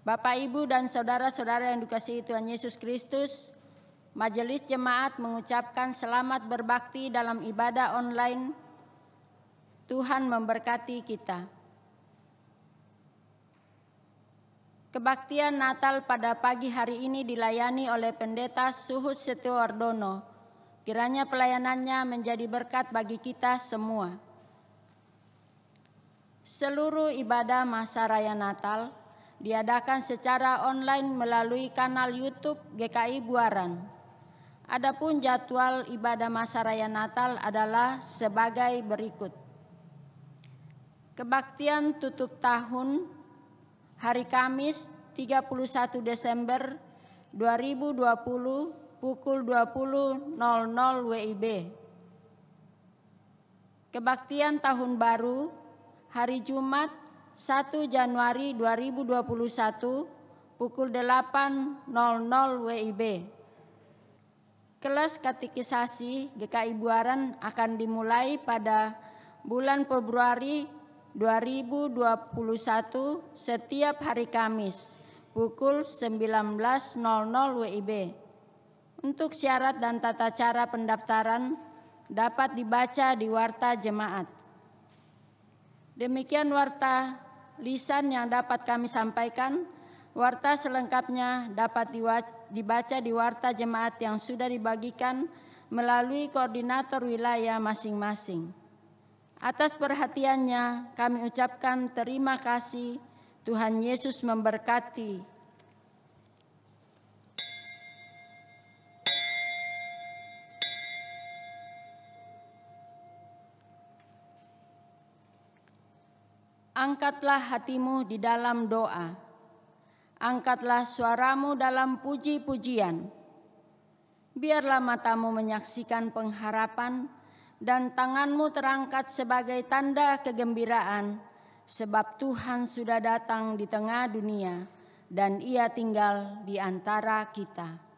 Bapak, Ibu, dan saudara-saudara yang dikasihi Tuhan Yesus Kristus, Majelis Jemaat mengucapkan selamat berbakti dalam ibadah online. Tuhan memberkati kita. Kebaktian Natal pada pagi hari ini dilayani oleh Pendeta Suhud Setiowardono. Kiranya pelayanannya menjadi berkat bagi kita semua. Seluruh ibadah masa raya Natal diadakan secara online melalui kanal YouTube GKI Buaran. Adapun jadwal ibadah masa raya Natal adalah sebagai berikut. Kebaktian tutup tahun hari Kamis 31 Desember 2020 pukul 20.00 WIB. Kebaktian tahun baru hari Jumat 1 Januari 2021 pukul 8.00 WIB. Kelas katekisasi GKI Buaran akan dimulai pada bulan Februari 2021 setiap hari Kamis pukul 19.00 WIB. Untuk syarat dan tata cara pendaftaran dapat dibaca di Warta Jemaat. Demikian warta lisan yang dapat kami sampaikan. Warta selengkapnya dapat dibaca di Warta Jemaat yang sudah dibagikan melalui koordinator wilayah masing-masing. Atas perhatiannya kami ucapkan terima kasih. Tuhan Yesus memberkati. Angkatlah hatimu di dalam doa. Angkatlah suaramu dalam puji-pujian. Biarlah matamu menyaksikan pengharapan dan tanganmu terangkat sebagai tanda kegembiraan, sebab Tuhan sudah datang di tengah dunia dan Ia tinggal di antara kita.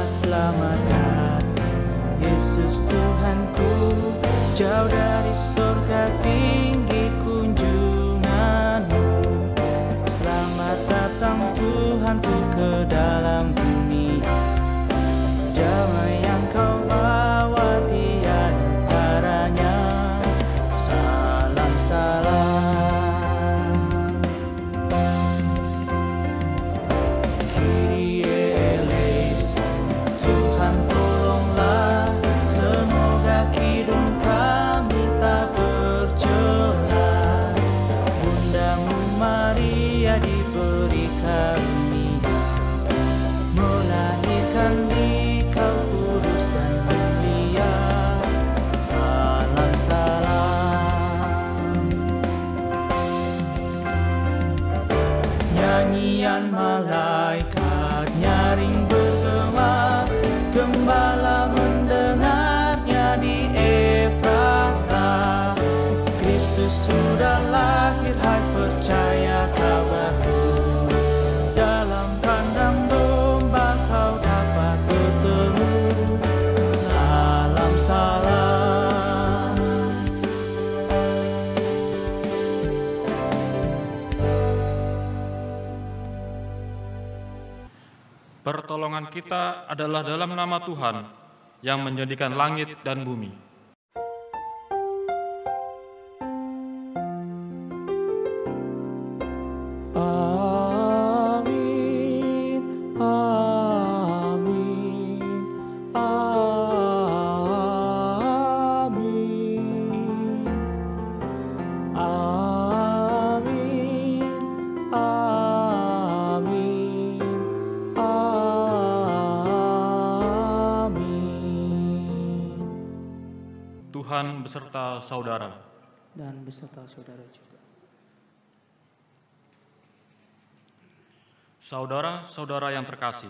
Selamat datang Yesus Tuhanku, jauh dari surga tinggi kunjunganmu. Selamat datang Tuhanku ke dalam bumi, damai yang kau bawa tiada taranya. Salam salam. Kyrie eleison, Tuhan tolonglah, semoga kidung kami tak bercelah. Bundamu Maria diberi karunia, melahirkan Dikau kudus dan mulia. Salam salam. Nyanyian malaikat nyaring bergema, gembala mendengarnya di Efrata. Kristus sudah lahir, hai percaya kabarku. Dalam kandang domba kau dapat bertemu. Salam salam. Pertolongan kita adalah dalam nama Tuhan yang menjadikan langit dan bumi. Amin, amin, amin, amin, amin, amin. Tuhan beserta saudara. Dan beserta saudara juga. Saudara-saudara yang terkasih,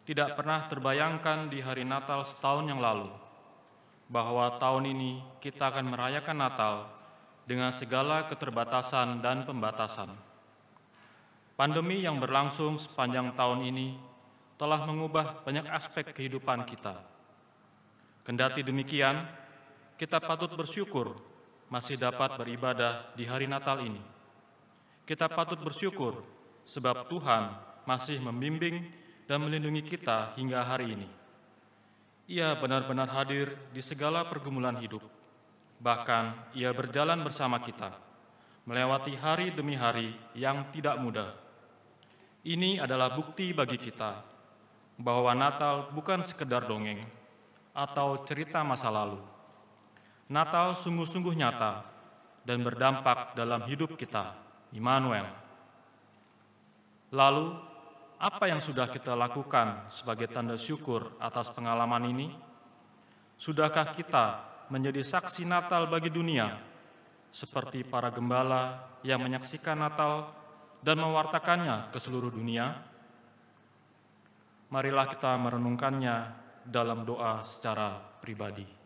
tidak pernah terbayangkan di hari Natal setahun yang lalu bahwa tahun ini kita akan merayakan Natal dengan segala keterbatasan dan pembatasan. Pandemi yang berlangsung sepanjang tahun ini telah mengubah banyak aspek kehidupan kita. Kendati demikian, kita patut bersyukur masih dapat beribadah di hari Natal ini. Kita patut bersyukur sebab Tuhan masih membimbing dan melindungi kita hingga hari ini. Ia benar-benar hadir di segala pergumulan hidup. Bahkan Ia berjalan bersama kita, melewati hari demi hari yang tidak mudah. Ini adalah bukti bagi kita bahwa Natal bukan sekedar dongeng atau cerita masa lalu. Natal sungguh-sungguh nyata dan berdampak dalam hidup kita, Immanuel. Lalu, apa yang sudah kita lakukan sebagai tanda syukur atas pengalaman ini? Sudahkah kita menjadi saksi Natal bagi dunia, seperti para gembala yang menyaksikan Natal dan mewartakannya ke seluruh dunia? Marilah kita merenungkannya dalam doa secara pribadi.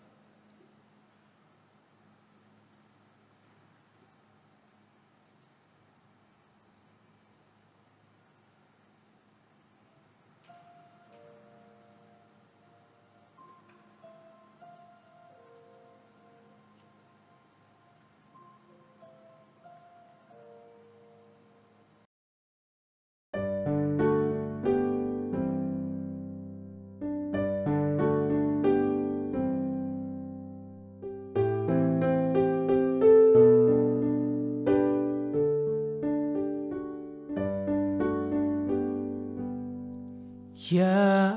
Ya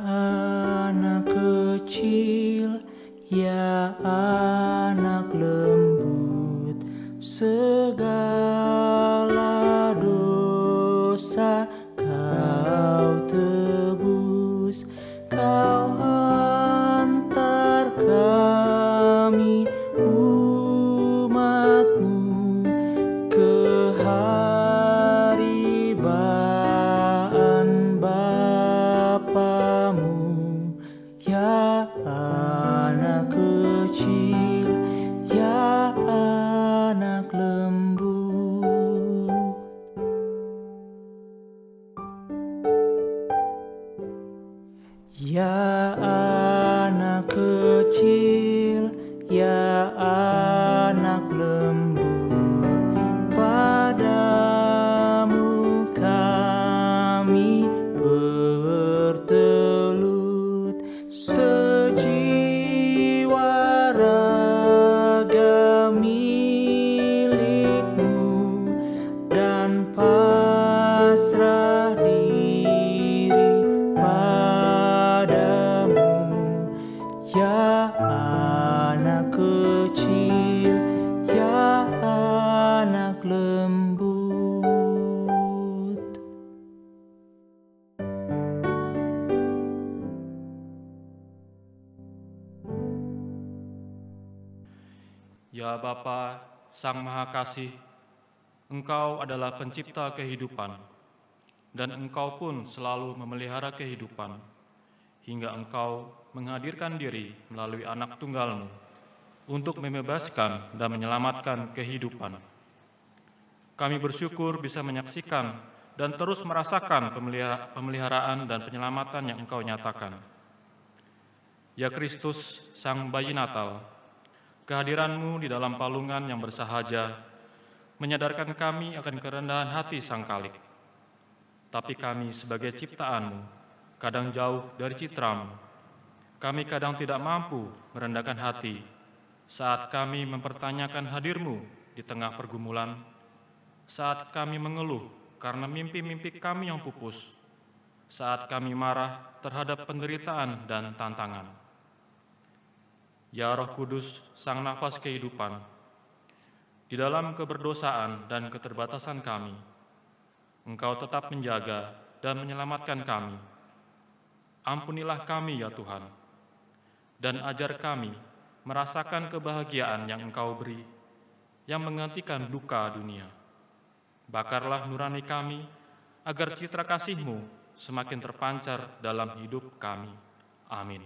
anak kecil, ya anak lembut, segala dosa kau tebus, kau antar kami umatmu ke haribaan Bapamu. Ya anak kecil, ya anak lembut. Ya anak kecil, ya anak lembut, padamu kami bertelut, sejiwa raga milikmu, dan pasrah diri padamu. Ya anak kecil, ya anak lembut. Ya Bapa, Sang Maha Kasih, Engkau adalah pencipta kehidupan, dan Engkau pun selalu memelihara kehidupan, hingga Engkau menghadirkan diri melalui anak tunggal-Mu untuk membebaskan dan menyelamatkan kehidupan. Kami bersyukur bisa menyaksikan dan terus merasakan pemeliharaan dan penyelamatan yang Engkau nyatakan. Ya Kristus, Sang Bayi Natal, kehadiran-Mu di dalam palungan yang bersahaja menyadarkan kami akan kerendahan hati Sang Khalik. Tapi kami sebagai ciptaan-Mu kadang jauh dari citra-Mu. Kami kadang tidak mampu merendahkan hati saat kami mempertanyakan hadir-Mu di tengah pergumulan, saat kami mengeluh karena mimpi-mimpi kami yang pupus, saat kami marah terhadap penderitaan dan tantangan. Ya Roh Kudus, Sang Nafas kehidupan, di dalam keberdosaan dan keterbatasan kami, Engkau tetap menjaga dan menyelamatkan kami. Ampunilah kami ya Tuhan, dan ajar kami merasakan kebahagiaan yang Engkau beri, yang menggantikan duka dunia. Bakarlah nurani kami, agar citra kasih-Mu semakin terpancar dalam hidup kami. Amin.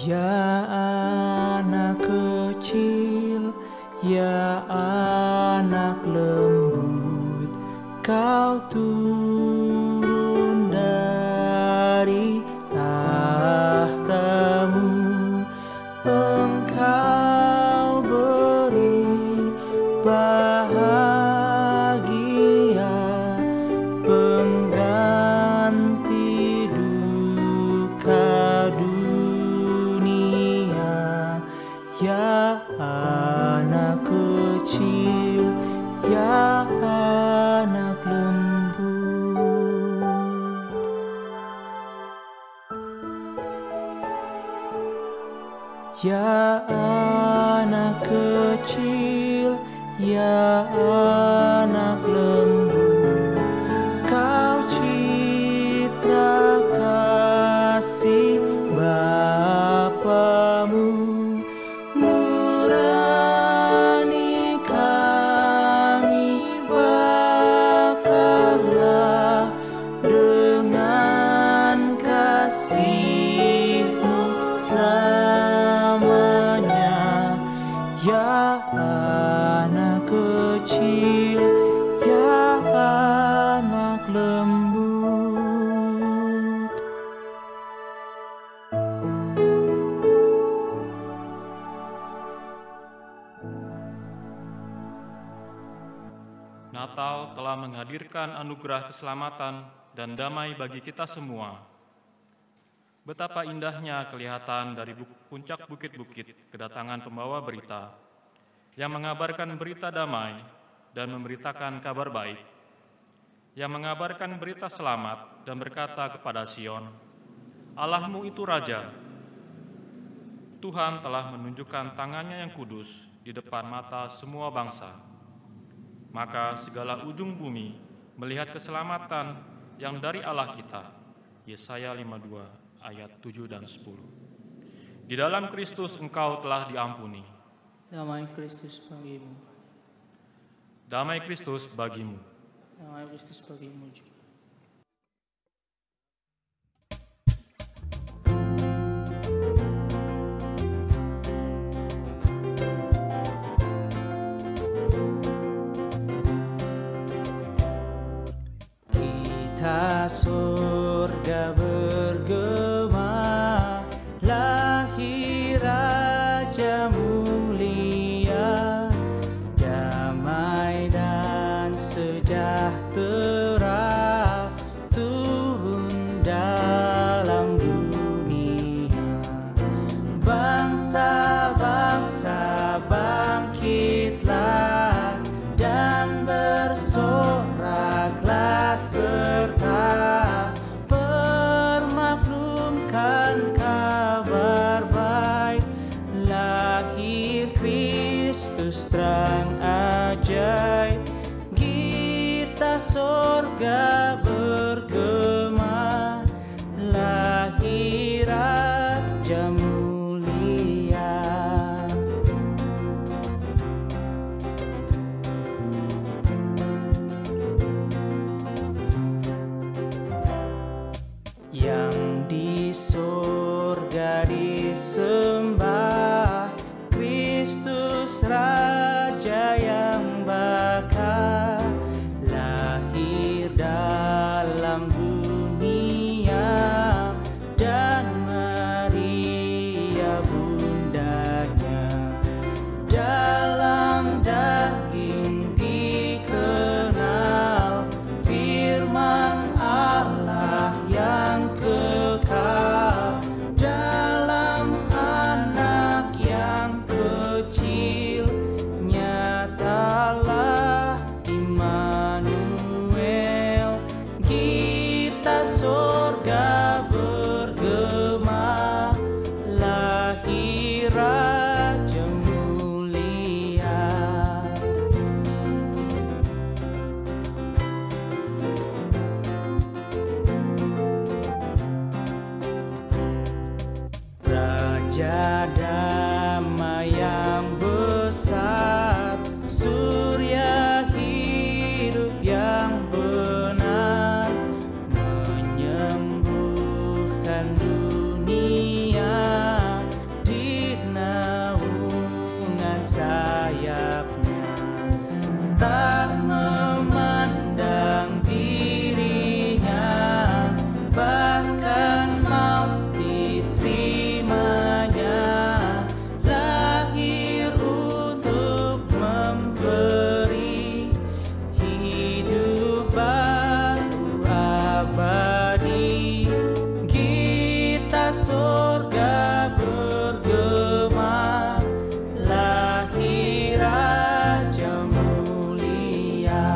Ya anak kecil, ya anak lembut, kau turun dari tahtamu, engkau beri bahagia, pengganti duka dunia. Ya anak kecil, ya anak lembut. Ya anak kecil, ya anak lembut, kau citra kasih Bapamu, nurani kami bakarlah dengan kasih-Mu selamanya. Ya anak kecil, ya anak lembut. Natal telah menghadirkan anugerah keselamatan dan damai bagi kita semua. Betapa indahnya kelihatan dari puncak bukit-bukit kedatangan pembawa berita yang mengabarkan berita damai dan memberitakan kabar baik, yang mengabarkan berita selamat dan berkata kepada Sion, Allahmu itu Raja. Tuhan telah menunjukkan tangannya yang kudus di depan mata semua bangsa. Maka segala ujung bumi melihat keselamatan yang dari Allah kita. Yesaya 52 ayat 7 dan 10. Di dalam Kristus engkau telah diampuni. Damai Kristus bagimu. Damai Kristus bagimu. Damai Kristus bagimu juga. Kita surga bergema, lahir Raja mulia, damai dan sejahtera turun dalam dunia. Bangsa-bangsa bangkitlah dan bersoraklah serta permaklumkan kabar baik, lahir Kristus terang ajaib. Gita sorga bergema, lahir Raja mulia. Yang di surga disembah, Kristus Raja yang bakal lahir dalam dunia, dan Maria bundanya dalam daging dikenal, firman Allah yang kekal dalam anak yang kecil. Nyatalah Immanuel, gita sorga bergema, lahir Raja mulia. Raja damai yang besar, surya hidup yang benar, menyembuhkan dunia di naungan sayapnya. Tak memandang dirinya, bahkan maut diterimanya, lahir untuk memberi hidup baru abadi. Gita surga bergema, lahir Raja mulia.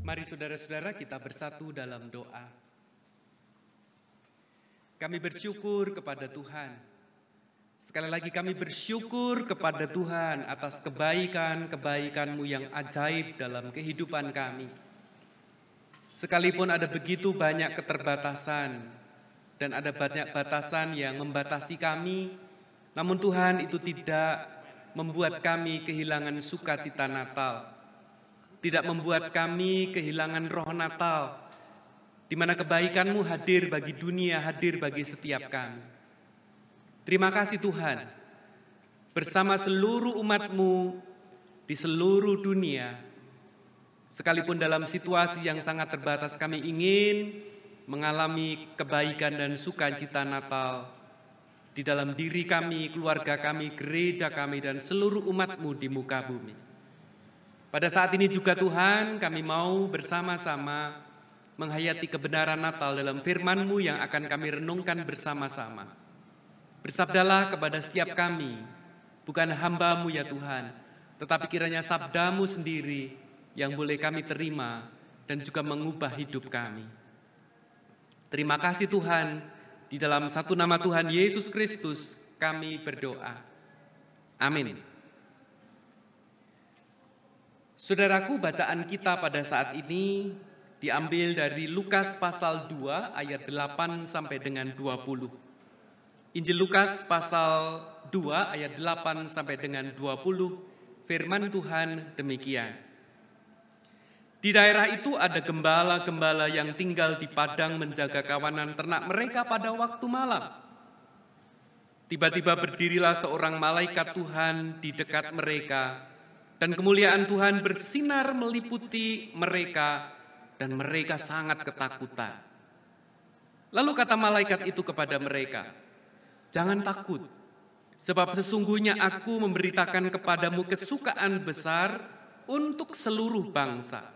Mari saudara-saudara kita bersatu dalam doa. Kami bersyukur kepada Tuhan. Sekali lagi kami bersyukur kepada Tuhan atas kebaikan-kebaikan-Mu yang ajaib dalam kehidupan kami. Sekalipun ada begitu banyak keterbatasan dan ada banyak batasan yang membatasi kami, namun Tuhan itu tidak membuat kami kehilangan sukacita Natal. Tidak membuat kami kehilangan roh Natal, di mana kebaikan-Mu hadir bagi dunia, hadir bagi setiap kami. Terima kasih Tuhan, bersama seluruh umat-Mu di seluruh dunia, sekalipun dalam situasi yang sangat terbatas, kami ingin mengalami kebaikan dan sukacita Natal di dalam diri kami, keluarga kami, gereja kami, dan seluruh umat-Mu di muka bumi. Pada saat ini juga Tuhan, kami mau bersama-sama menghayati kebenaran Natal dalam firman-Mu yang akan kami renungkan bersama-sama. Bersabdalah kepada setiap kami, bukan hamba-Mu ya Tuhan, tetapi kiranya sabda-Mu sendiri yang boleh kami terima dan juga mengubah hidup kami. Terima kasih Tuhan, di dalam satu nama Tuhan Yesus Kristus kami berdoa. Amin. Saudaraku, bacaan kita pada saat ini diambil dari Lukas pasal 2 ayat 8 sampai dengan 20. Injil Lukas pasal 2 ayat 8 sampai dengan 20, firman Tuhan demikian. Di daerah itu ada gembala-gembala yang tinggal di padang menjaga kawanan ternak mereka pada waktu malam. Tiba-tiba berdirilah seorang malaikat Tuhan di dekat mereka, dan kemuliaan Tuhan bersinar meliputi mereka, dan mereka sangat ketakutan. Lalu kata malaikat itu kepada mereka, "Jangan takut, sebab sesungguhnya aku memberitakan kepadamu kesukaan besar untuk seluruh bangsa.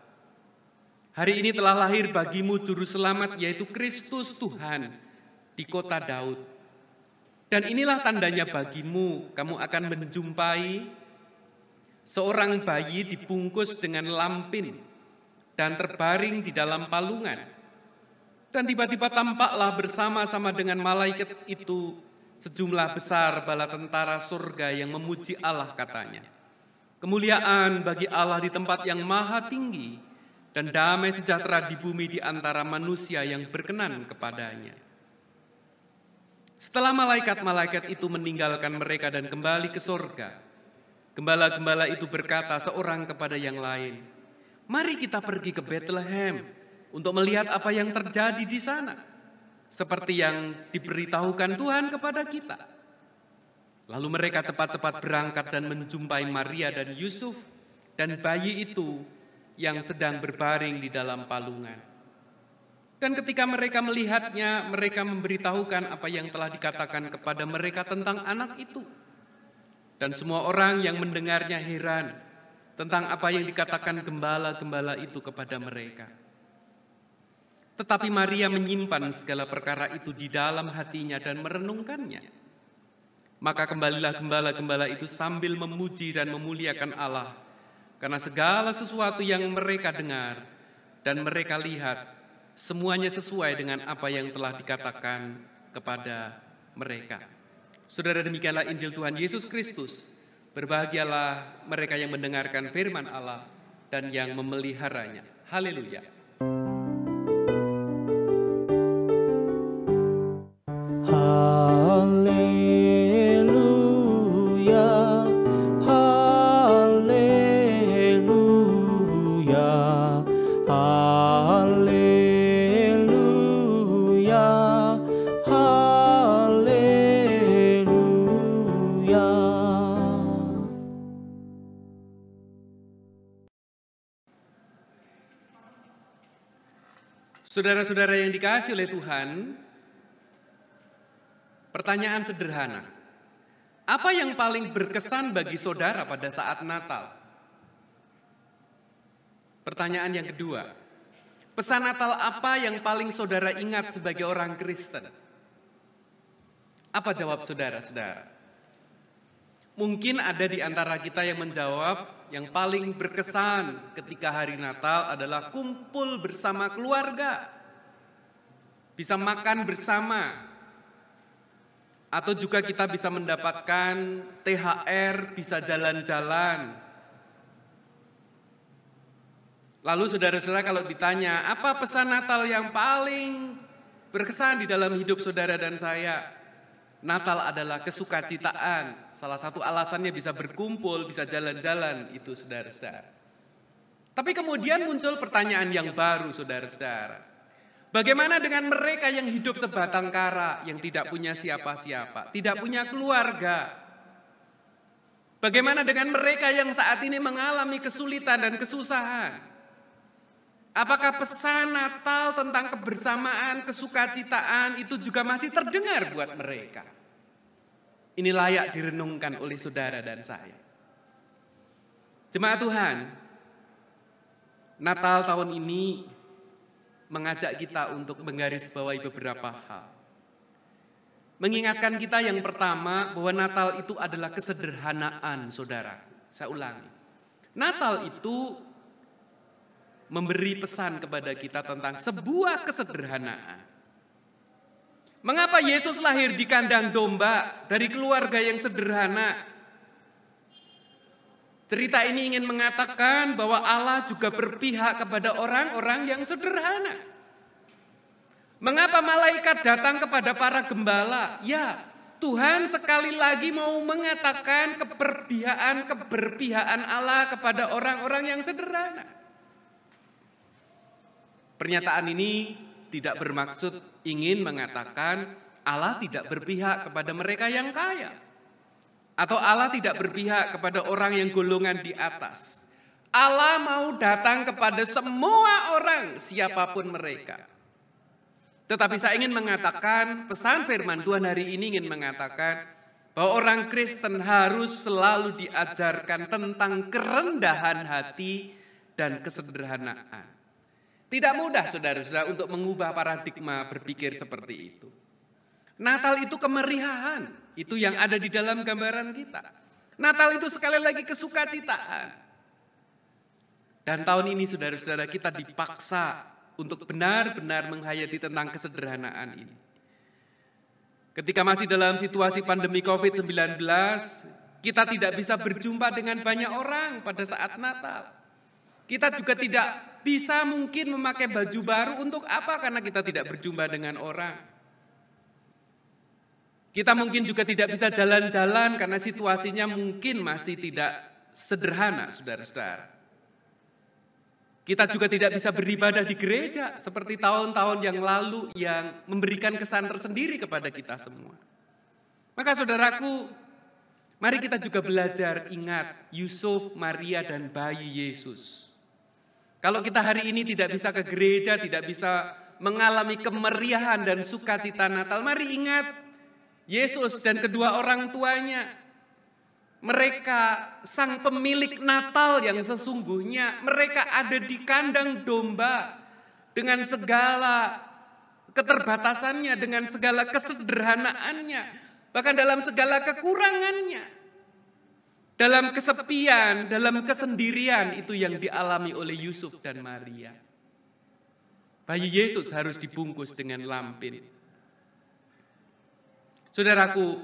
Hari ini telah lahir bagimu juru selamat, yaitu Kristus Tuhan di kota Daud. Dan inilah tandanya bagimu, kamu akan menjumpai seorang bayi dibungkus dengan lampin dan terbaring di dalam palungan. Dan tiba-tiba tampaklah bersama-sama dengan malaikat itu sejumlah besar bala tentara surga yang memuji Allah, katanya, kemuliaan bagi Allah di tempat yang maha tinggi, dan damai sejahtera di bumi di antara manusia yang berkenan kepadanya." Setelah malaikat-malaikat itu meninggalkan mereka dan kembali ke surga, gembala-gembala itu berkata seorang kepada yang lain, "Mari kita pergi ke Bethlehem untuk melihat apa yang terjadi di sana, seperti yang diberitahukan Tuhan kepada kita." Lalu mereka cepat-cepat berangkat dan menjumpai Maria dan Yusuf dan bayi itu yang sedang berbaring di dalam palungan. Dan ketika mereka melihatnya, mereka memberitahukan apa yang telah dikatakan kepada mereka tentang anak itu. Dan semua orang yang mendengarnya heran tentang apa yang dikatakan gembala-gembala itu kepada mereka. Tetapi Maria menyimpan segala perkara itu di dalam hatinya dan merenungkannya. Maka kembalilah gembala-gembala itu sambil memuji dan memuliakan Allah, karena segala sesuatu yang mereka dengar dan mereka lihat, semuanya sesuai dengan apa yang telah dikatakan kepada mereka. Saudara, demikianlah Injil Tuhan Yesus Kristus. Berbahagialah mereka yang mendengarkan firman Allah dan yang memeliharanya. Haleluya. Haleluya, haleluya, haleluya, haleluya. Saudara-saudara yang dikasihi oleh Tuhan, pertanyaan sederhana. Apa yang paling berkesan bagi saudara pada saat Natal? Pertanyaan yang kedua. Pesan Natal apa yang paling saudara ingat sebagai orang Kristen? Apa jawab saudara-saudara? Mungkin ada di antara kita yang menjawab yang paling berkesan ketika hari Natal adalah kumpul bersama keluarga. Bisa makan bersama. Atau juga kita bisa mendapatkan THR, bisa jalan-jalan. Lalu saudara-saudara kalau ditanya, apa pesan Natal yang paling berkesan di dalam hidup saudara dan saya? Natal adalah kesukacitaan. Salah satu alasannya bisa berkumpul, bisa jalan-jalan, itu saudara-saudara. Tapi kemudian muncul pertanyaan yang baru saudara-saudara. Bagaimana dengan mereka yang hidup sebatang kara, yang tidak punya siapa-siapa, tidak punya keluarga? Bagaimana dengan mereka yang saat ini mengalami kesulitan dan kesusahan? Apakah pesan Natal tentang kebersamaan, kesukacitaan itu juga masih terdengar buat mereka? Ini layak direnungkan oleh saudara dan saya. Jemaat Tuhan, Natal tahun ini mengajak kita untuk menggarisbawahi beberapa hal. Mengingatkan kita yang pertama bahwa Natal itu adalah kesederhanaan, saudara. Saya ulangi. Natal itu memberi pesan kepada kita tentang sebuah kesederhanaan. Mengapa Yesus lahir di kandang domba dari keluarga yang sederhana? Cerita ini ingin mengatakan bahwa Allah juga berpihak kepada orang-orang yang sederhana. Mengapa malaikat datang kepada para gembala? Ya, Tuhan sekali lagi mau mengatakan keberpihakan Allah kepada orang-orang yang sederhana. Pernyataan ini tidak bermaksud ingin mengatakan Allah tidak berpihak kepada mereka yang kaya. Atau Allah tidak berpihak kepada orang yang golongan di atas. Allah mau datang kepada semua orang, siapapun mereka. Tetapi saya ingin mengatakan, pesan firman Tuhan hari ini ingin mengatakan, bahwa orang Kristen harus selalu diajarkan tentang kerendahan hati dan kesederhanaan. Tidak mudah saudara-saudara untuk mengubah paradigma berpikir seperti itu. Natal itu kemeriahan, itu yang ada di dalam gambaran kita. Natal itu sekali lagi kesukacitaan. Dan tahun ini saudara-saudara kita dipaksa untuk benar-benar menghayati tentang kesederhanaan ini. Ketika masih dalam situasi pandemi COVID-19, kita tidak bisa berjumpa dengan banyak orang pada saat Natal. Kita juga tidak bisa mungkin memakai baju baru untuk apa? Karena kita tidak berjumpa dengan orang. Kita mungkin juga tidak bisa jalan-jalan karena situasinya mungkin masih tidak sederhana, saudara-saudara. Kita juga tidak bisa beribadah di gereja seperti tahun-tahun yang lalu yang memberikan kesan tersendiri kepada kita semua. Maka saudaraku, mari kita juga belajar ingat Yusuf, Maria, dan bayi Yesus. Kalau kita hari ini tidak bisa ke gereja, tidak bisa mengalami kemeriahan dan sukacita Natal, mari ingat Yesus dan kedua orang tuanya. Mereka sang pemilik Natal yang sesungguhnya, mereka ada di kandang domba dengan segala keterbatasannya, dengan segala kesederhanaannya, bahkan dalam segala kekurangannya. Dalam kesepian, dalam kesendirian itu yang dialami oleh Yusuf dan Maria. Bayi Yesus harus dibungkus dengan lampin. Saudaraku,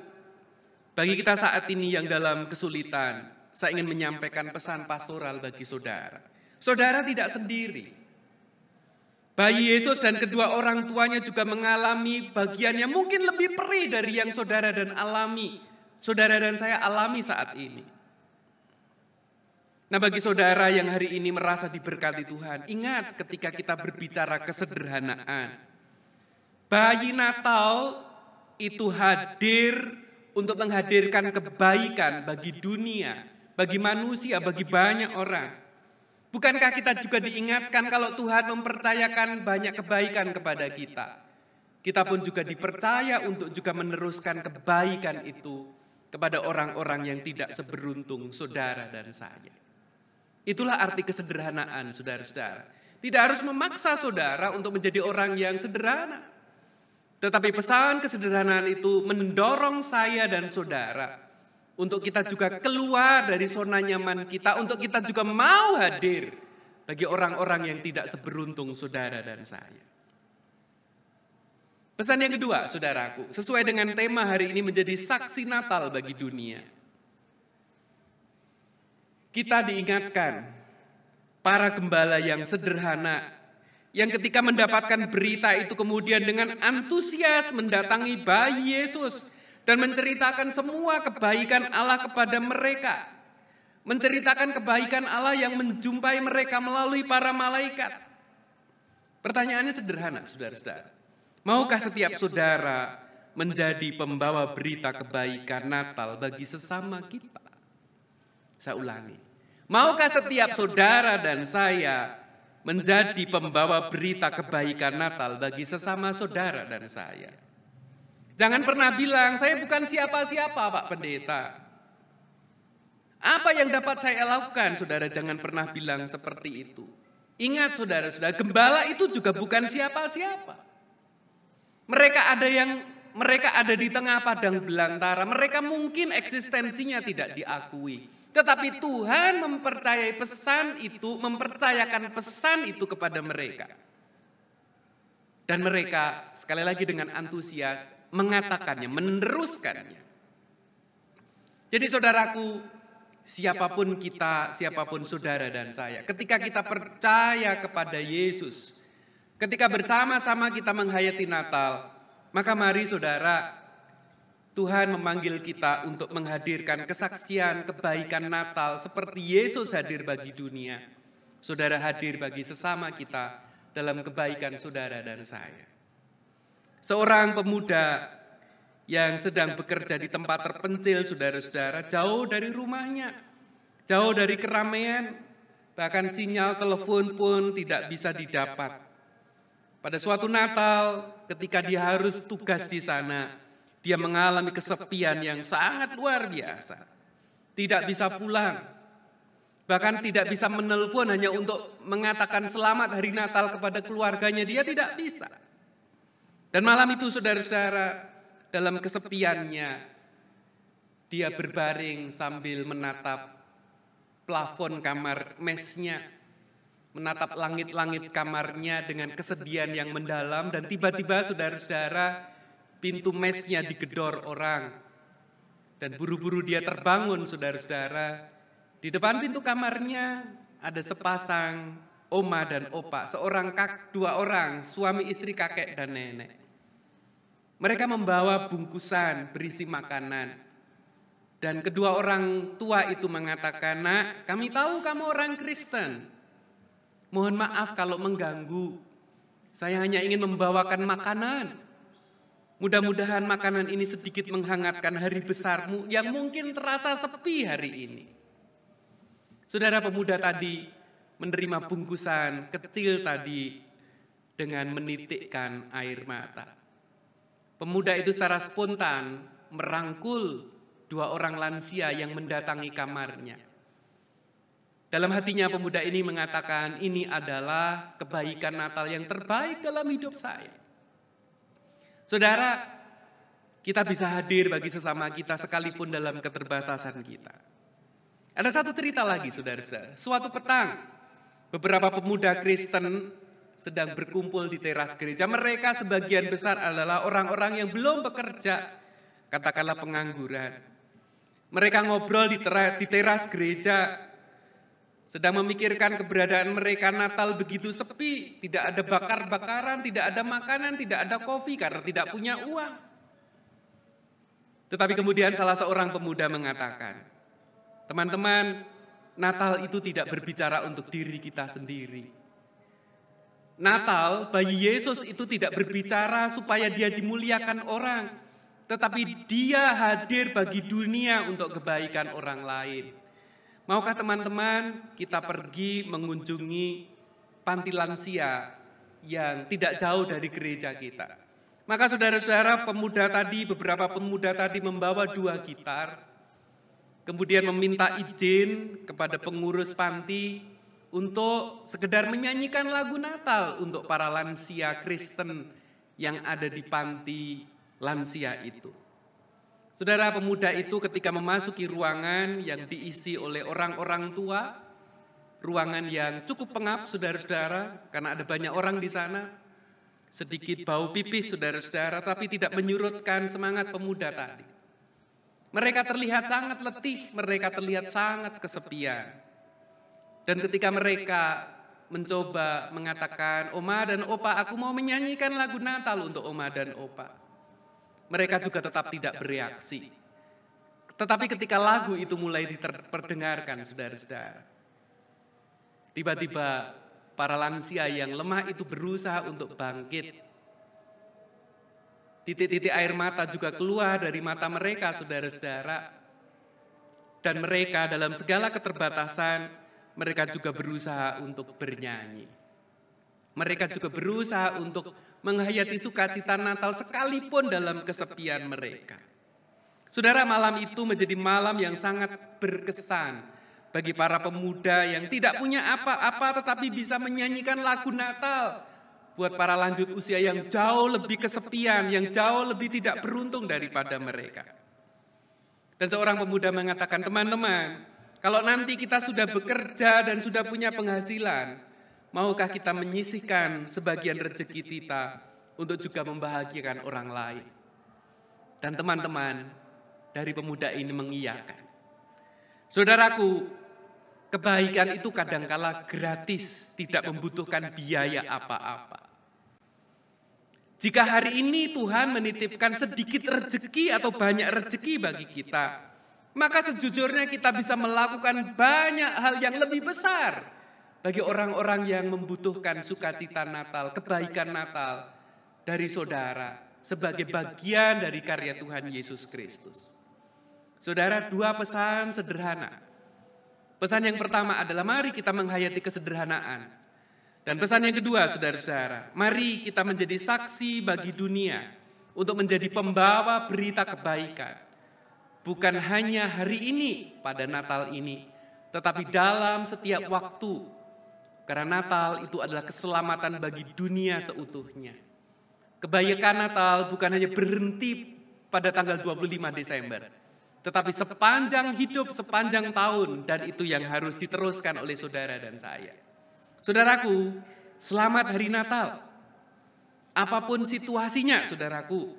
bagi kita saat ini yang dalam kesulitan, saya ingin menyampaikan pesan pastoral bagi saudara. Saudara tidak sendiri. Bayi Yesus dan kedua orang tuanya juga mengalami bagian yang mungkin lebih perih dari yang saudara dan saya alami saat ini. Nah, bagi saudara yang hari ini merasa diberkati Tuhan, ingat ketika kita berbicara kesederhanaan, bayi Natal itu hadir untuk menghadirkan kebaikan bagi dunia, bagi manusia, bagi banyak orang. Bukankah kita juga diingatkan kalau Tuhan mempercayakan banyak kebaikan kepada kita? Kita pun juga dipercaya untuk juga meneruskan kebaikan itu kepada orang-orang yang tidak seberuntung saudara dan saya. Itulah arti kesederhanaan, saudara-saudara. Tidak harus memaksa saudara untuk menjadi orang yang sederhana. Tetapi pesan kesederhanaan itu mendorong saya dan saudara untuk kita juga keluar dari zona nyaman kita, untuk kita juga mau hadir bagi orang-orang yang tidak seberuntung saudara dan saya. Pesan yang kedua, saudaraku, sesuai dengan tema hari ini menjadi saksi Natal bagi dunia. Kita diingatkan para gembala yang sederhana, yang ketika mendapatkan berita itu kemudian dengan antusias mendatangi bayi Yesus dan menceritakan semua kebaikan Allah kepada mereka. Menceritakan kebaikan Allah yang menjumpai mereka melalui para malaikat. Pertanyaannya sederhana, saudara-saudara. Maukah setiap saudara menjadi pembawa berita kebaikan Natal bagi sesama kita? Saya ulangi. Maukah setiap saudara dan saya menjadi pembawa berita kebaikan Natal bagi sesama saudara dan saya? Jangan pernah bilang, saya bukan siapa-siapa Pak Pendeta. Apa yang dapat saya lakukan? Saudara jangan pernah bilang seperti itu. Ingat saudara-saudara, gembala itu juga bukan siapa-siapa. Mereka ada di tengah padang belantara. Mereka mungkin eksistensinya tidak diakui. Tetapi Tuhan mempercayakan pesan itu kepada mereka. Dan mereka sekali lagi dengan antusias mengatakannya, meneruskannya. Jadi saudaraku, siapapun kita, siapapun saudara dan saya, ketika kita percaya kepada Yesus, ketika bersama-sama kita menghayati Natal, maka mari saudara, Tuhan memanggil kita untuk menghadirkan kesaksian kebaikan Natal seperti Yesus hadir bagi dunia. Saudara hadir bagi sesama kita dalam kebaikan saudara dan saya. Seorang pemuda yang sedang bekerja di tempat terpencil, saudara-saudara, jauh dari rumahnya, jauh dari keramaian, bahkan sinyal telepon pun tidak bisa didapat. Pada suatu Natal, ketika dia harus tugas di sana, dia mengalami kesepian yang sangat luar biasa. Tidak bisa pulang, bahkan tidak bisa menelpon hanya untuk mengatakan selamat hari Natal kepada keluarganya, dia tidak bisa. Dan malam itu saudara-saudara, dalam kesepiannya, dia berbaring sambil menatap plafon kamar mesnya, menatap langit-langit kamarnya dengan kesedihan yang mendalam, dan tiba-tiba saudara-saudara, pintu mesnya digedor orang. Dan buru-buru dia terbangun saudara-saudara, di depan pintu kamarnya ada sepasang oma dan opa, dua orang, suami istri, kakek dan nenek. Mereka membawa bungkusan berisi makanan. Dan kedua orang tua itu mengatakan, "Nak, kami tahu kamu orang Kristen. Mohon maaf kalau mengganggu. Saya hanya ingin membawakan makanan. Mudah-mudahan makanan ini sedikit menghangatkan hari besarmu yang mungkin terasa sepi hari ini." Saudara, pemuda tadi menerima bungkusan kecil tadi dengan menitikkan air mata. Pemuda itu secara spontan merangkul dua orang lansia yang mendatangi kamarnya. Dalam hatinya pemuda ini mengatakan, ini adalah kebaikan Natal yang terbaik dalam hidup saya. Saudara, kita bisa hadir bagi sesama kita sekalipun dalam keterbatasan kita. Ada satu cerita lagi saudara-saudara. Suatu petang, beberapa pemuda Kristen sedang berkumpul di teras gereja. Mereka sebagian besar adalah orang-orang yang belum bekerja, katakanlah pengangguran. Mereka ngobrol di teras gereja sedang memikirkan keberadaan mereka. Natal begitu sepi, tidak ada bakar-bakaran, tidak ada makanan, tidak ada kopi karena tidak punya uang. Tetapi kemudian salah seorang pemuda mengatakan, teman-teman, Natal itu tidak berbicara untuk diri kita sendiri. Natal, bayi Yesus itu tidak berbicara supaya dia dimuliakan orang, tetapi dia hadir bagi dunia untuk kebaikan orang lain. Maukah teman-teman kita pergi mengunjungi panti lansia yang tidak jauh dari gereja kita? Maka saudara-saudara, beberapa pemuda tadi membawa 2 gitar, kemudian meminta izin kepada pengurus panti untuk sekedar menyanyikan lagu Natal untuk para lansia Kristen yang ada di panti lansia itu. Saudara, pemuda itu ketika memasuki ruangan yang diisi oleh orang-orang tua, ruangan yang cukup pengap saudara-saudara, karena ada banyak orang di sana, sedikit bau pipis saudara-saudara, tapi tidak menyurutkan semangat pemuda tadi. Mereka terlihat sangat letih, mereka terlihat sangat kesepian. Dan ketika mereka mencoba mengatakan, Oma dan Opa, aku mau menyanyikan lagu Natal untuk Oma dan Opa, mereka juga tetap tidak bereaksi. Tetapi ketika lagu itu mulai diperdengarkan saudara-saudara, tiba-tiba para lansia yang lemah itu berusaha untuk bangkit. Titik-titik air mata juga keluar dari mata mereka, saudara-saudara. Dan mereka dalam segala keterbatasan, mereka juga berusaha untuk bernyanyi. Mereka juga berusaha untuk menghayati sukacita Natal sekalipun dalam kesepian mereka. Saudara, malam itu menjadi malam yang sangat berkesan bagi para pemuda yang tidak punya apa-apa tetapi bisa menyanyikan lagu Natal buat para lanjut usia yang jauh lebih kesepian, yang jauh lebih tidak beruntung daripada mereka. Dan seorang pemuda mengatakan, teman-teman, kalau nanti kita sudah bekerja dan sudah punya penghasilan, maukah kita menyisihkan sebagian rezeki kita untuk juga membahagiakan orang lain? Dan teman-teman dari pemuda ini mengiyakan. Saudaraku, kebaikan itu kadangkala gratis, tidak membutuhkan biaya apa-apa. Jika hari ini Tuhan menitipkan sedikit rezeki atau banyak rezeki bagi kita, maka sejujurnya kita bisa melakukan banyak hal yang lebih besar bagi orang-orang yang membutuhkan sukacita Natal, kebaikan Natal dari saudara sebagai bagian dari karya Tuhan Yesus Kristus. Saudara, 2 pesan sederhana. Pesan yang pertama adalah mari kita menghayati kesederhanaan. Dan pesan yang kedua, saudara-saudara, mari kita menjadi saksi bagi dunia untuk menjadi pembawa berita kebaikan. Bukan hanya hari ini pada Natal ini, tetapi dalam setiap waktu. Karena Natal itu adalah keselamatan bagi dunia seutuhnya. Kebaikan Natal bukan hanya berhenti pada tanggal 25 Desember. Tetapi sepanjang hidup, sepanjang tahun, dan itu yang harus diteruskan oleh saudara dan saya. Saudaraku, selamat hari Natal. Apapun situasinya, saudaraku,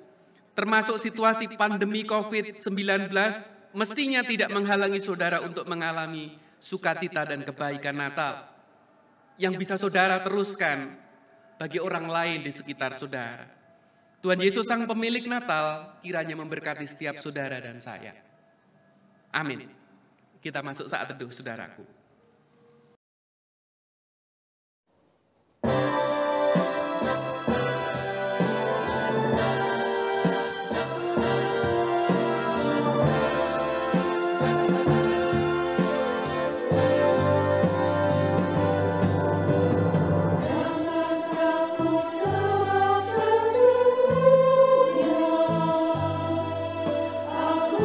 termasuk situasi pandemi COVID-19, mestinya tidak menghalangi saudara untuk mengalami sukacita dan kebaikan Natal yang bisa saudara teruskan bagi orang lain di sekitar saudara. Tuhan Yesus Sang Pemilik Natal kiranya memberkati setiap saudara dan saya. Amin. Kita masuk saat teduh, saudaraku. Aku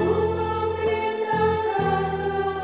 memberitakan kepada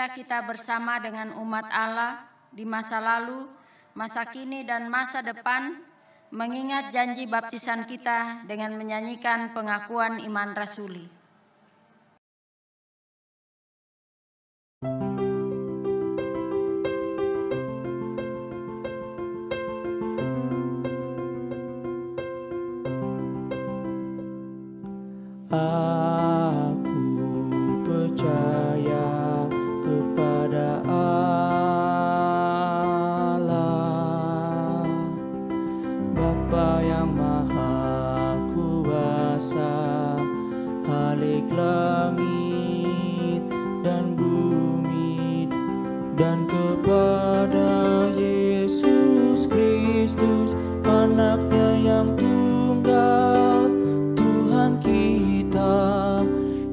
Marilah kita bersama dengan umat Allah di masa lalu, masa kini, dan masa depan, mengingat janji baptisan kita dengan menyanyikan pengakuan iman rasuli. Aku percaya kepada Allah, Bapa yang Maha Kuasa, Khalik langit dan bumi, dan kepada Yesus Kristus, Anaknya yang tunggal, Tuhan kita,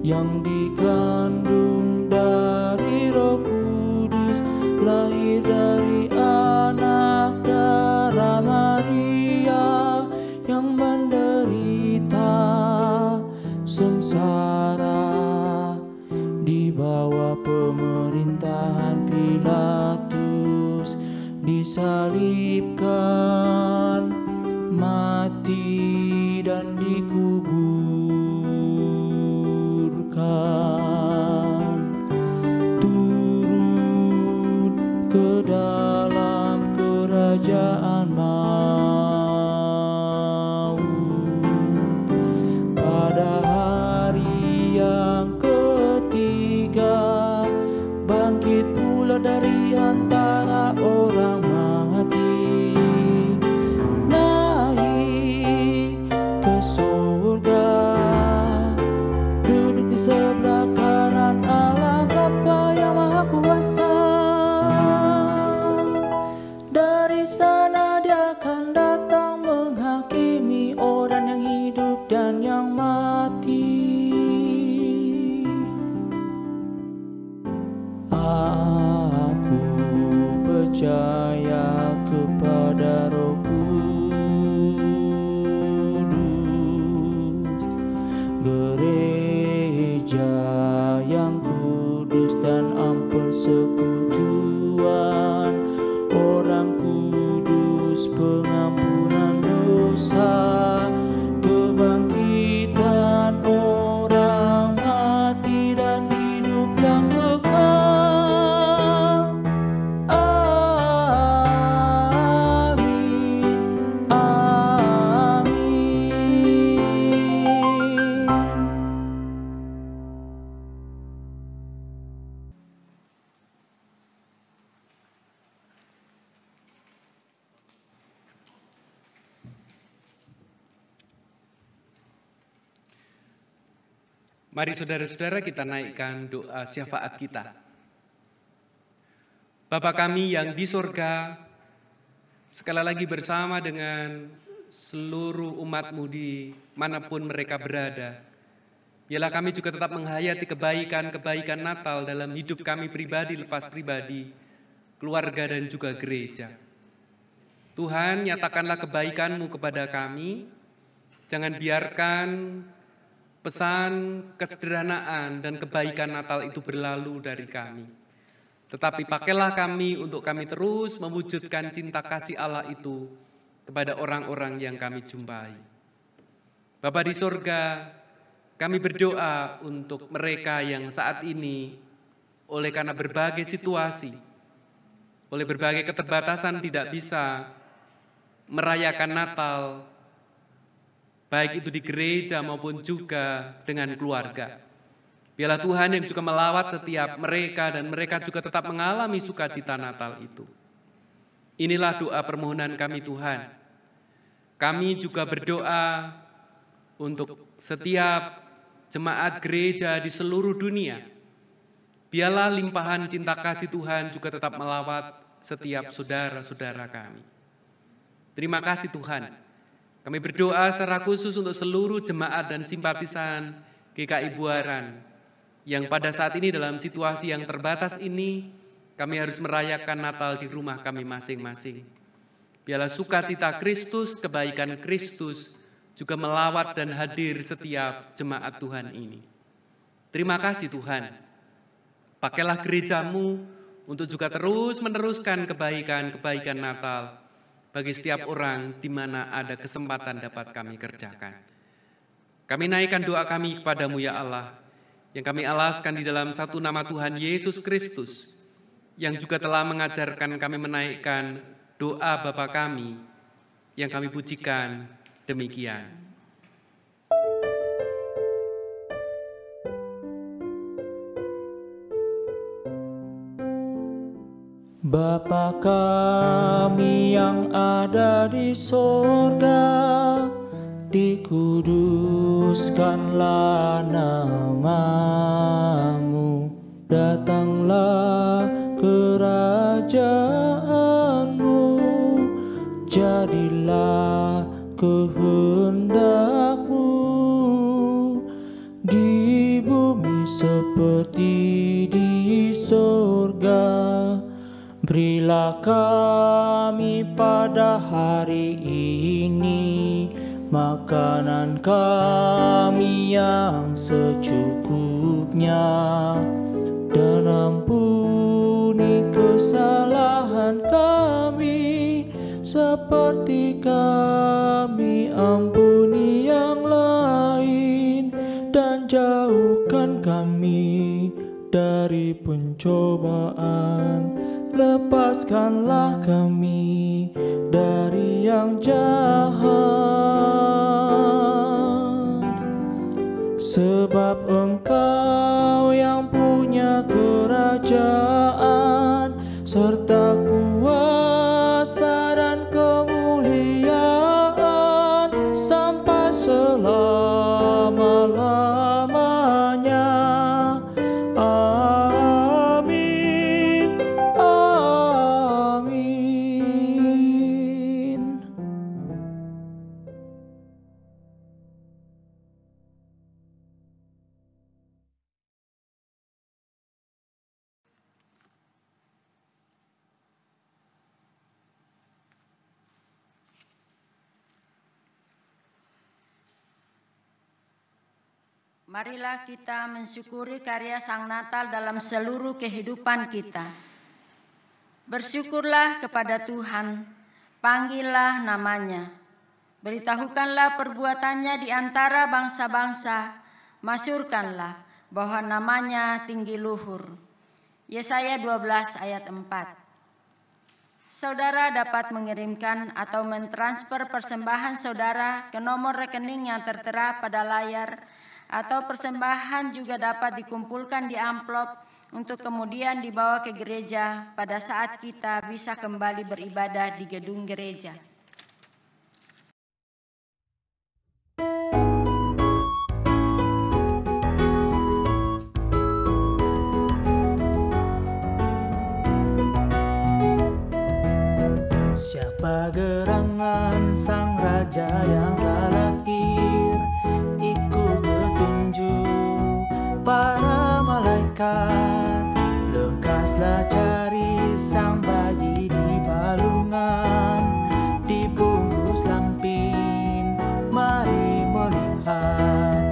yang dikandung dari Roh Kudus, lahir dari anak darah Maria, yang menderita sengsara di bawah pemerintahan Pilatus, disalibkan, mati, dan dikuburkan, turun ke dalam kerajaan maut. Pada hari yang ketiga, bangkit pula dari antara orang mati, naik ke surga, duduk di sebelah kanan Allah Bapa yang Maha Kuasa. Dari sana Dia akan datang menghakimi orang yang hidup dan yang mati. Aku percaya kepada Roh Kudus, gereja yang kudus dan am persekutuan orang kudus, pengampunan dosa, kebangkitan orang mati, dan hidup yang kekal. Amin, amin. Mari saudara-saudara kita naikkan doa syafaat kita. Bapa kami yang di sorga, sekali lagi bersama dengan seluruh umat-Mu di manapun mereka berada, biarlah kami juga tetap menghayati kebaikan-kebaikan Natal dalam hidup kami pribadi, lepas pribadi, keluarga, dan juga gereja. Tuhan, nyatakanlah kebaikan-Mu kepada kami, jangan biarkan pesan kesederhanaan dan kebaikan Natal itu berlalu dari kami. Tetapi pakailah kami untuk kami terus mewujudkan cinta kasih Allah itu kepada orang-orang yang kami jumpai. Bapa di sorga, kami berdoa untuk mereka yang saat ini oleh karena berbagai situasi, oleh berbagai keterbatasan tidak bisa merayakan Natal, baik itu di gereja maupun juga dengan keluarga. Biarlah Tuhan yang juga melawat setiap mereka dan mereka juga tetap mengalami sukacita Natal itu. Inilah doa permohonan kami Tuhan. Kami juga berdoa untuk setiap jemaat gereja di seluruh dunia. Biarlah limpahan cinta kasih Tuhan juga tetap melawat setiap saudara-saudara kami. Terima kasih Tuhan. Kami berdoa secara khusus untuk seluruh jemaat dan simpatisan GKI Buaran yang pada saat ini dalam situasi yang terbatas ini, kami harus merayakan Natal di rumah kami masing-masing. Biarlah sukacita Kristus, kebaikan Kristus juga melawat dan hadir setiap jemaat Tuhan ini. Terima kasih Tuhan. Pakailah gerejamu untuk juga terus meneruskan kebaikan-kebaikan Natal bagi setiap orang di mana ada kesempatan dapat kami kerjakan. Kami naikkan doa kami kepadamu ya Allah, yang kami alaskan di dalam satu nama Tuhan Yesus Kristus, yang juga telah mengajarkan kami menaikkan doa Bapa kami, yang kami pujikan demikian. Bapa kami yang ada di sorga, dikuduskanlah namamu, datanglah kerajaanmu, jadilah kehendakmu di bumi seperti di sorga. Berilah kami pada hari ini makanan kami yang secukupnya, dan ampuni kesalahan kami seperti kami ampuni yang lain, dan jauhkan kami dari pencobaan, lepaskanlah kami dari yang jahat. Sebab Engkau yang punya kerajaan serta kuasa dan kemuliaan sampai selama-lamanya. Amin, amin. Marilah kita mensyukuri karya Sang Natal dalam seluruh kehidupan kita. Bersyukurlah kepada Tuhan, panggillah namanya, beritahukanlah perbuatannya di antara bangsa-bangsa, masyurkanlah bahwa namanya tinggi luhur. Yesaya 12 ayat 4. Saudara dapat mengirimkan atau mentransfer persembahan saudara ke nomor rekening yang tertera pada layar, atau persembahan juga dapat dikumpulkan di amplop untuk kemudian dibawa ke gereja pada saat kita bisa kembali beribadah di gedung gereja. Siapa gerangan Sang Raja yang telah lahir, ikut petunjuk para malaikat. Lekaslah cari Sang bayi di balungan, dibungkus lampin, mari melihat.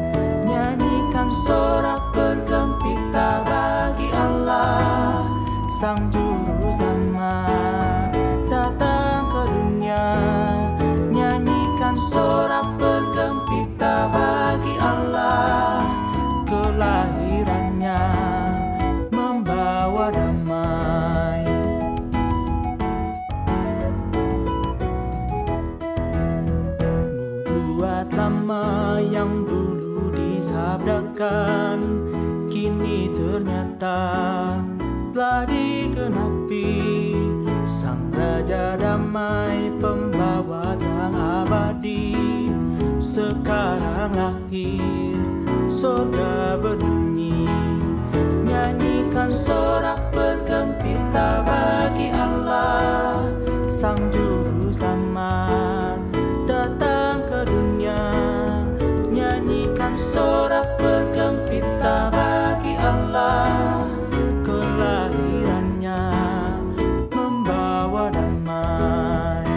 Nyanyikan sorak bergembira bagi Allah, Sang Juru Selamat datang ke dunia. Nyanyikan sorak bergembira bagi Allah, kelahirannya membawa damai. Nubuat lama yang dulu disabdakan kini ternyata telah digenapi. Sang Raja damai, pembawa terang abadi, sekarang lahir, surga berbunyi. Nyanyikan sorak bergembira bagi Allah, Sang Juru Selamat datang ke dunia. Nyanyikan sorak bergembira bagi Allah, kelahirannya membawa damai.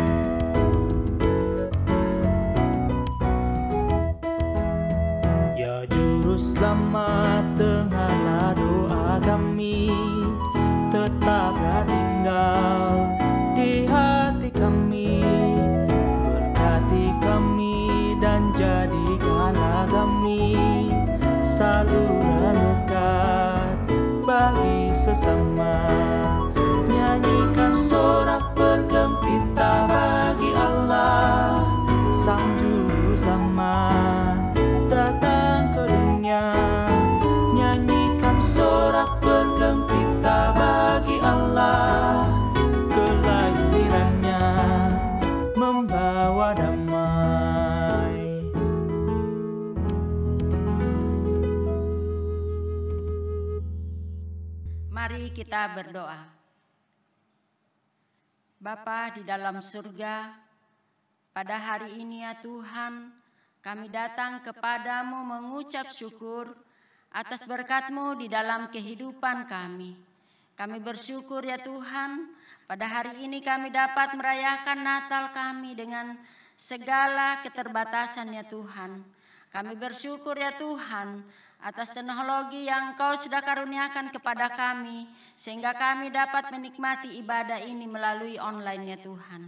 Ya Juru Selamat, dengarlah doa kami, tinggal di hati kami. Berkati kami dan jadikanlah kami saluran berkat bagi sesama. Nyanyikan sorak bergembira bagi Allah, Sang Juru Selamat datang ke dunia. Nyanyikan sorak bergembira bagi Allah, kelahirannya membawa damai. Mari kita berdoa. Bapa di dalam surga, pada hari ini ya Tuhan, kami datang kepadamu mengucap syukur atas berkat-Mu di dalam kehidupan kami. Kami bersyukur ya Tuhan, pada hari ini kami dapat merayakan Natal kami dengan segala keterbatasan ya Tuhan. Kami bersyukur ya Tuhan atas teknologi yang Engkau sudah karuniakan kepada kami, sehingga kami dapat menikmati ibadah ini melalui online ya Tuhan.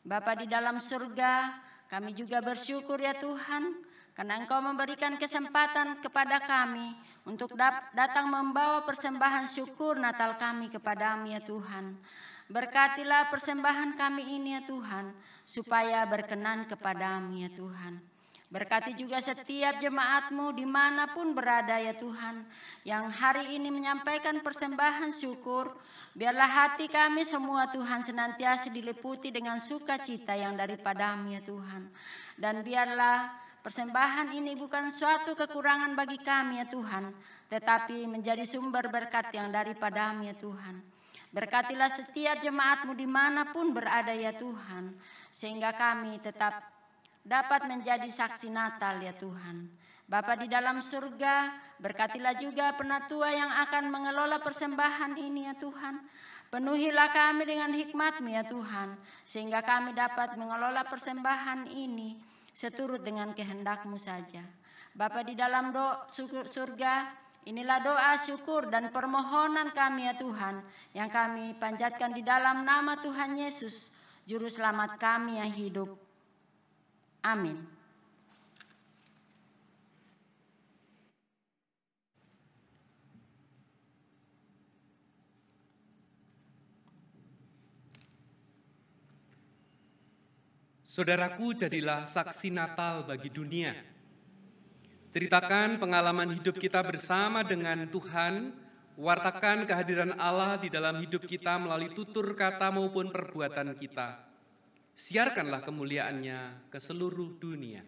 Bapa di dalam surga, kami juga bersyukur ya Tuhan, karena Engkau memberikan kesempatan kepada kami untuk datang membawa persembahan syukur Natal kami kepadamu ya Tuhan. Berkatilah persembahan kami ini ya Tuhan, supaya berkenan kepadamu ya Tuhan. Berkati juga setiap jemaat-Mu dimanapun berada ya Tuhan, yang hari ini menyampaikan persembahan syukur. Biarlah hati kami semua Tuhan senantiasa diliputi dengan sukacita yang daripada-Mu ya Tuhan. Dan biarlah persembahan ini bukan suatu kekurangan bagi kami ya Tuhan, tetapi menjadi sumber berkat yang daripada-Mu ya Tuhan. Berkatilah setiap jemaat-Mu dimanapun berada ya Tuhan, sehingga kami tetap dapat menjadi saksi Natal ya Tuhan. Bapa di dalam surga, berkatilah juga penatua yang akan mengelola persembahan ini ya Tuhan. Penuhilah kami dengan hikmat-Mu ya Tuhan, sehingga kami dapat mengelola persembahan ini seturut dengan kehendak-Mu saja. Bapa di dalam surga, inilah doa syukur dan permohonan kami ya Tuhan, yang kami panjatkan di dalam nama Tuhan Yesus, Juru Selamat kami yang hidup. Amin. Saudaraku, jadilah saksi Natal bagi dunia. Ceritakan pengalaman hidup kita bersama dengan Tuhan, wartakan kehadiran Allah di dalam hidup kita melalui tutur kata maupun perbuatan kita. Siarkanlah kemuliaan-Nya ke seluruh dunia.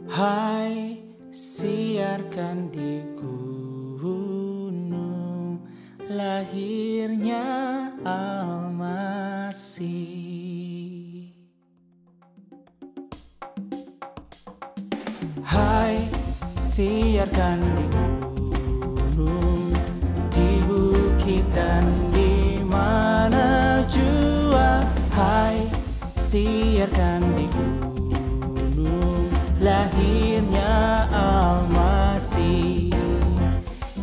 Hai, siarkan di gunung lahirnya Al-Masih. Hai, siarkan di gunung, di bukit dan di mana jua. Hai, siarkan di gunung lahirnya Al-Masih.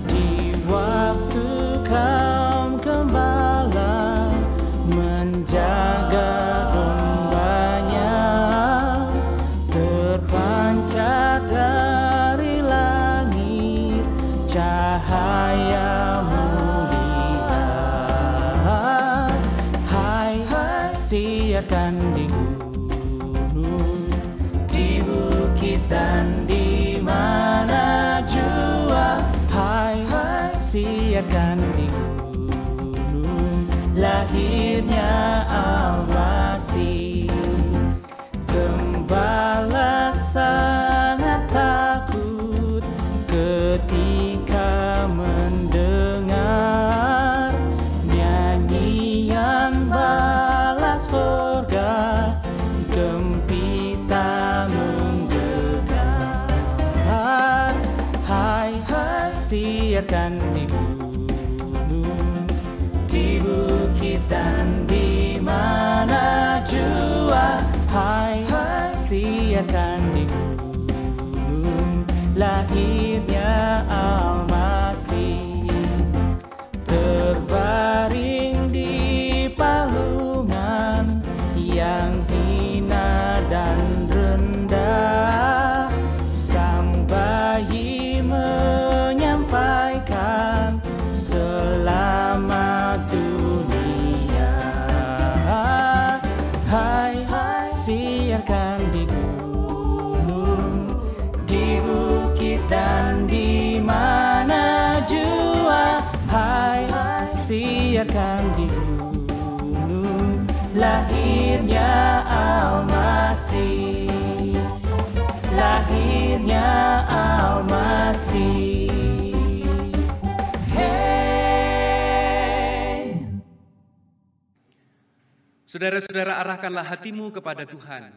Di waktu kaum gembala menjaga dombanya, terpancar dari langit cahaya mulia. Hai, siarkan di gunung, di bukit dan di mana jua. Hai, siarkan di gunung lahirnya Al-Masih. Gembala sangat takut ketika mendengar nyanyian bala sorga, gempita menggelegar. Hai, siarkan di gunung, di bukit dan di mana jua. Hai, siarkan di gunung lahirnya biarkan dulu lahirnya Al-Masih, lahirnya Al-Masih. Saudara-saudara, arahkanlah hatimu kepada Tuhan.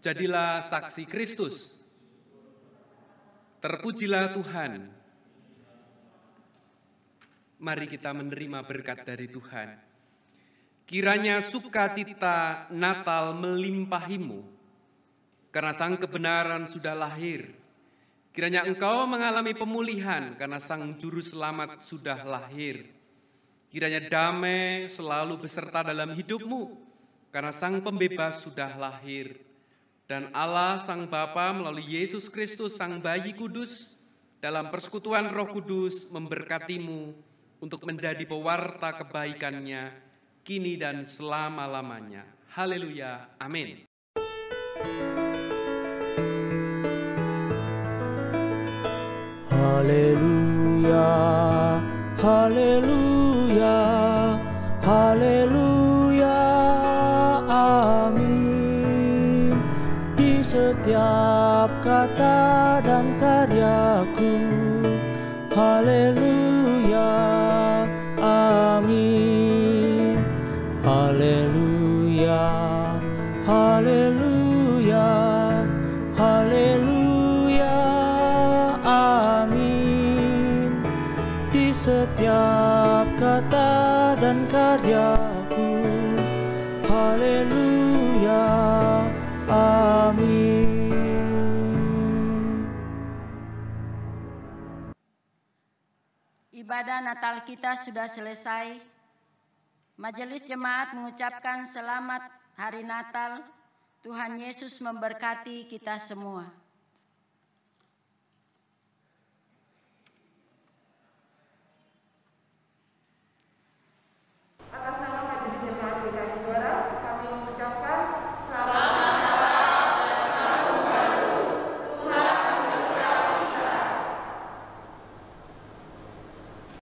Jadilah saksi Kristus. Terpujilah Tuhan. Mari kita menerima berkat dari Tuhan. Kiranya sukacita Natal melimpahimu, karena Sang kebenaran sudah lahir. Kiranya engkau mengalami pemulihan, karena Sang Juru Selamat sudah lahir. Kiranya damai selalu beserta dalam hidupmu, karena Sang Pembebas sudah lahir. Dan Allah Sang Bapa melalui Yesus Kristus Sang Bayi Kudus, dalam persekutuan Roh Kudus memberkatimu untuk menjadi pewarta kebaikannya, kini dan selama-lamanya. Haleluya, amin. Haleluya, haleluya, haleluya, amin. Di setiap kata dan karyaku, haleluya, amin. Haleluya, haleluya, haleluya, amin. Di setiap kata dan karyaku, haleluya, amin. Ibadah Natal kita sudah selesai. Majelis Jemaat mengucapkan selamat Hari Natal. Tuhan Yesus memberkati kita semua.